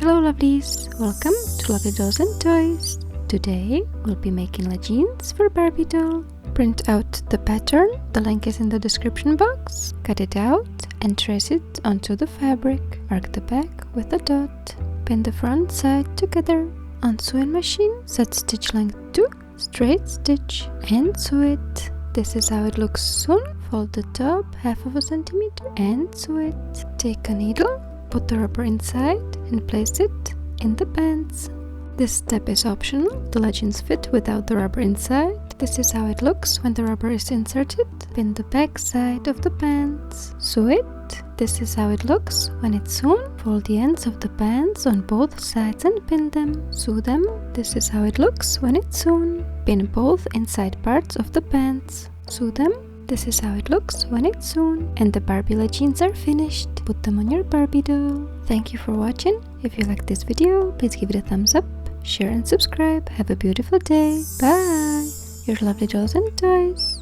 Hello lovelies, welcome to Lovely Dolls and Toys. Today we'll be making leggings for Barbie doll. Print out the pattern, the link is in the description box. Cut it out and trace it onto the fabric. Mark the back with a dot. Pin the front side together. On sewing machine, set stitch length to straight stitch and sew it. This is how it looks soon. Fold the top 1/2 centimeter and sew it. Take a needle, put the rubber inside and place it in the pants. This step is optional. The leggings fit without the rubber inside. This is how it looks when the rubber is inserted. Pin the back side of the pants. Sew it. This is how it looks when it's sewn. Fold the ends of the pants on both sides and pin them. Sew them. This is how it looks when it's sewn. Pin both inside parts of the pants. Sew them. This is how it looks when it's sewn. And the Barbie leggings are finished. Put them on your Barbie doll. Thank you for watching. If you liked this video, please give it a thumbs up, share and subscribe. Have a beautiful day. Bye! Your Lovely Dolls and Toys.